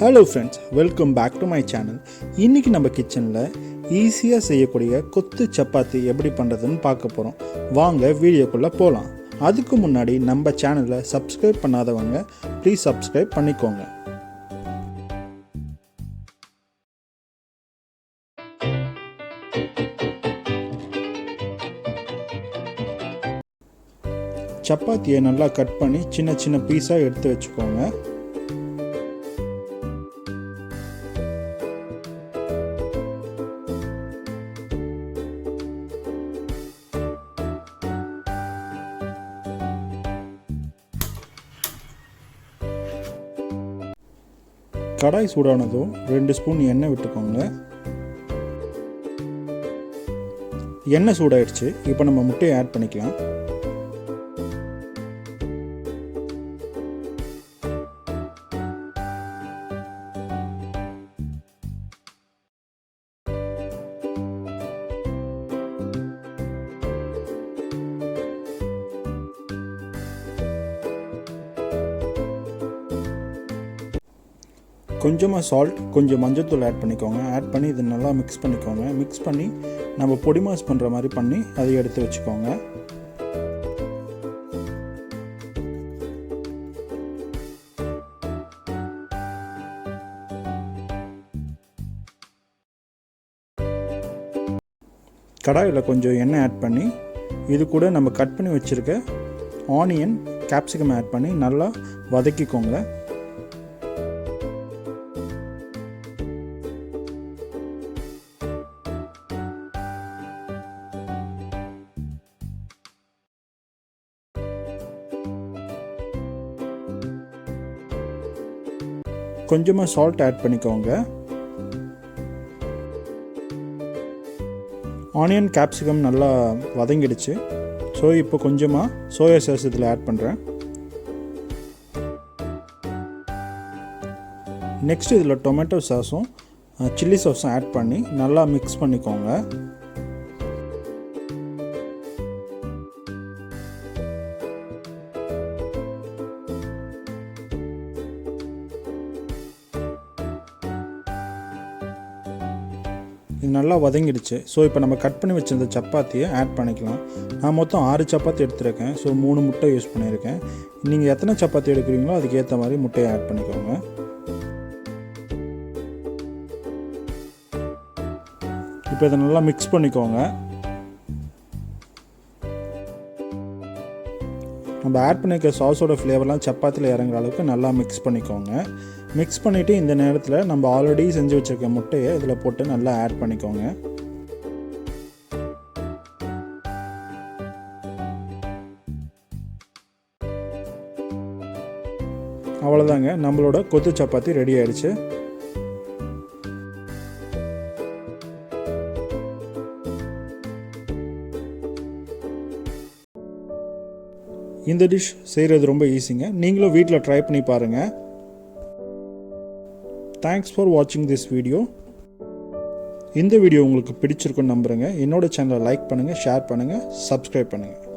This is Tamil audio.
Hello friends, welcome back to my channel. இன்னைக்கு நம்ம கிச்சன்ல ஈஸியா செய்யக்கூடிய கொத்து சப்பாத்தி எப்படி பண்றதுன்னு பார்க்க போறோம். வாங்க வீடியோக்குள்ள போலாம். அதுக்கு முன்னாடி நம்ம சேனலை சப்ஸ்கிரைப் பண்ணாதவங்க ப்ளீஸ் சப்ஸ்கிரைப் பண்ணிக்கோங்க. சப்பாத்தியை நல்லா கட் பண்ணி சின்ன சின்ன பீஸா எடுத்து வச்சுக்கோங்க. கடாய் சூடானதும் 2 ஸ்பூன் எண்ணெய் விட்டுக்கோங்க. எண்ணெய் சூடாயிடுச்சு. இப்போ நம்ம முட்டையை ஆட் பண்ணிக்கலாம். கொஞ்சமாக சால்ட், கொஞ்சம் மஞ்சள்தூள் ஆட் பண்ணிக்கோங்க. ஆட் பண்ணி இது நல்லா மிக்ஸ் பண்ணிக்கோங்க. மிக்ஸ் பண்ணி நம்ம பொடி மாஸ் பண்ணுற மாதிரி பண்ணி அதை எடுத்து வச்சுக்கோங்க. கடாயில் கொஞ்சம் எண்ணெய் ஆட் பண்ணி இது கூட நம்ம கட் பண்ணி வச்சுருக்க ஆனியன், கேப்சிகம் ஆட் பண்ணி நல்லா வதக்கிக்கோங்க. கொஞ்சமாக சால்ட் ஆட் பண்ணிக்கோங்க. ஆனியன், கேப்சிகம் நல்லா வதங்கிடுச்சு. ஸோ இப்போ கொஞ்சமாக சோயா சாஸ் இதில் ஆட் பண்ணுறேன். நெக்ஸ்ட் இதில் டொமேட்டோ சாஸும் சில்லி சாஸும் ஆட் பண்ணி நல்லா மிக்ஸ் பண்ணிக்கோங்க. இது நல்லா வதங்கிடுச்சு. ஸோ இப்போ நம்ம கட் பண்ணி வச்சிருந்த சப்பாத்தியை ஆட் பண்ணிக்கலாம். நான் மொத்தம் 6 சப்பாத்தி எடுத்துருக்கேன். ஸோ 3 முட்டை யூஸ் பண்ணியிருக்கேன். நீங்கள் எத்தனை சப்பாத்தி எடுக்கிறீங்களோ அதுக்கேற்ற மாதிரி முட்டையை ஆட் பண்ணிக்கோங்க. இப்போ இதை நல்லா மிக்ஸ் பண்ணிக்கோங்க. நம்ம ஆட் பண்ணிக்க சாஸோட ஃப்ளேவர்லாம் சப்பாத்தியில் இறங்குற அளவுக்கு நல்லா மிக்ஸ் பண்ணிக்கோங்க. மிக்ஸ் பண்ணிவிட்டு இந்த நேரத்தில் நம்ம ஆல்ரெடி செஞ்சு வச்சுருக்க முட்டையை இதில் போட்டு நல்லா ஆட் பண்ணிக்கோங்க. அவ்வளோதாங்க, நம்மளோட கொத்து சப்பாத்தி ரெடி ஆயிடுச்சு. இந்த டிஷ் செய்கிறது ரொம்ப ஈஸிங்க. நீங்களும் வீட்டில் ட்ரை பண்ணி பாருங்கள். தேங்க்ஸ் ஃபார் வாட்சிங் திஸ் வீடியோ. இந்த வீடியோ உங்களுக்கு பிடிச்சிருக்குன்னு நம்புகிறேங்க. என்னோட சேனலை லைக் பண்ணுங்கள், ஷேர் பண்ணுங்கள், சப்ஸ்கிரைப் பண்ணுங்கள்.